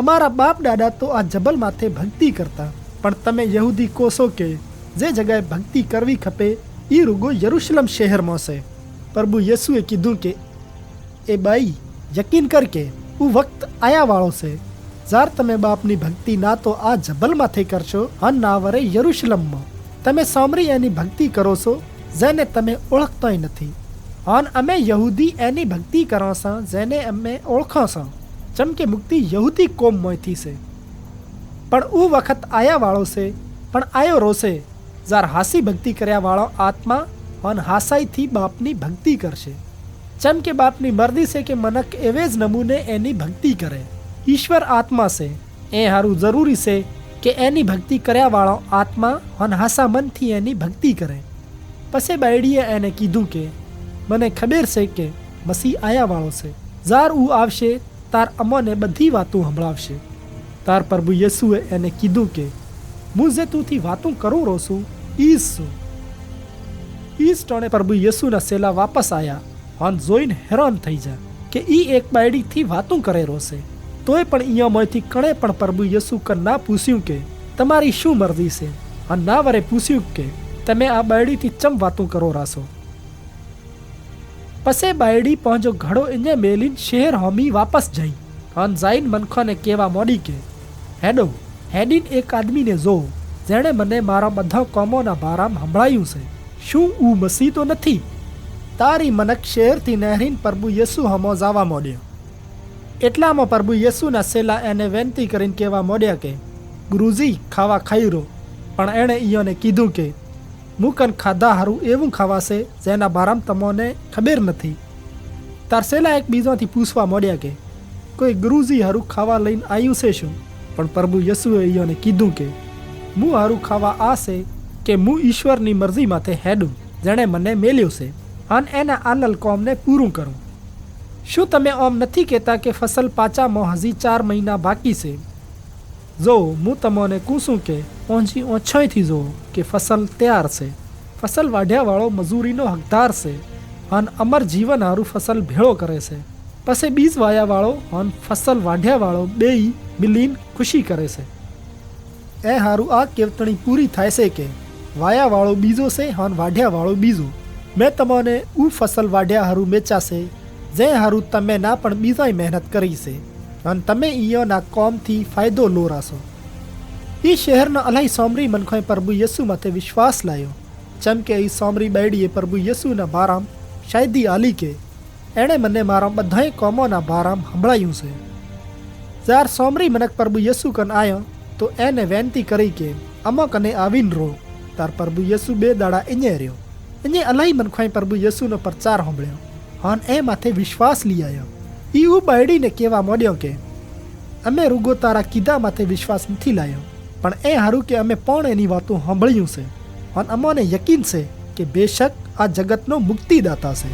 અમાरा बाप दादा तो आ जबल माथे भक्ति करता, पण तमे यहूदी कोसो के जे जगह भक्ति करवी खपे ई रुगो यरूशलेम शहर में से। प्रभु यीशुए कीधुं के ए बाई यकीन करके वो वक्त आया वाळो से जार तमे बापनी भक्ति ना तो आ जबल माथे करशो अन ना वरे यरूशलेम में तमे सामरी एनी भक्ति करो छो जेने तमे ओळखताय नथी, अन अमे यहूदी एनी भक्ति करो छा जेने अमे ओळखो छो। चमके मुक्ति यहूदी कोम मोयथी से, पण ऊ वखत आया वाळो से पण आयो रोसे जार हासी भक्ति कर्या वाळो आत्मा अन हासाई थी बापनी भक्ति करशे। चमके बापनी मर्जी से के मनक एवेज नमूने एनी भक्ति करे। ईश्वर आत्मा से ए हारू जरूरी से के एनी भक्ति कर्या वाळो आत्मा अन हासा मन थी एनी भक्ति करे। पछे बायडीए एने कीधुं के मने खबर से के मसीह आया वाळो से, जार ऊ आवशे तार अमोने बधी वातों संभळावशे। तार प्रभु येसुए एने कीधुं के मुं जे तूथी वातों करूं रोसुं ईज छुं। ईज टोणे प्रभु येसुना सेला वापस आया अन जोईने हैरान थई जा के ई एक बायडी थी वातों करे रोसे। तोय पण इया मोयथी कणे पण प्रभु येसु कर ना पूछ्યું के तमारी शुं मर्जी से, अन ना वरे पूछ्યું के तमे आ बायडी थी चम वातों करो रासो। पसे बायडी पहुंचो घड़ो इने मेलीन शहर होमी वापस जाई अन जाइन मनखो ने केवा मोडी के हेडो हेडीन एक आदमी ने जो जेने मने मारा बधा कोमोना बाराम संभळायुं छे, शुं ऊ मसीह तो नथी? तारी मनक शहर थी नहरीन प्रभु येसु हमो जावा मोड्यो। एटलामां प्रभु येसुना सेला एने वेनती करीने केवा मोड्या के गुरुजी खावा खाई रो, पण एणे ईयोने कीधुं के मुकन खाधा हारू एवं खावासे जेना बाराम तमोने खबर नथी। तार सेला एक बीजो थी पूछवा मोड्या के कोई गुरुजी हारू खावा लईने आयु छे शुं? पण प्रभु येसुए ईयोने कीधुं के मु हारू खावा आ छे के मु ईश्वरनी मर्जी माथे हेडुं जेणे मने मेल्यो छे अन एना आलल कोमने पूरुं करूं। शुं तमे ओम नथी कहेता के फसल पाचामां हजी 4 महीना बाकी छे? जो मु तमोने कहूं के पहुंची ओछोय थी जो के फसल तैयार छे। फसल वाढ्या वाळो मजूरीनो हकदार छे अन अमर जीवन हारू फसल भेळो करे छे। पछे बीज वाया वाळो अन फसल वाढ्या वाळो बेई मिलीन खुशी करे छे। ए हारू आ केवतणी पूरी थाय छे के वाया वाळो बीजो छे अन वाढ्या वाळो बीजो। मैं तमोने ऊ फसल वाढ्या हारू वेचा छे जे हारू तमे ना पण बीजाय मेहनत करी छे अन तमे ईयोना कोम थी फायदो लो रासो। ई शहरना अलाई सोमरी मनखोए प्रभु येसु माथे विश्वास लायो। चमके ई सोमरी बायडीए प्रभु येसुना बाराम शायदी आली के एणे मने मारा बधाय कोमोना बाराम संभळायुं छे। जार सोमरी मनक प्रभु येसु कन आयो तो एने वेनती करी के अमो कने आवीन रो। तार प्रभु येसु 2 दाड़ा इने रह्यो। इने अलाई मनखोए प्रभु येसुनो प्रचार सांभळ्यो अन ए माथे विश्वास ली आयो। ई ऊ बायडी ने केवा मोड्यो के अमे रुगो तारा कीधा माथे विश्वास नथी लायो, पण ए हारू के अमे पण एनी वातो सांभळ्युं छे अन अमोने यकीन छे के बेशक आ जगतनो मुक्तिदाता छे।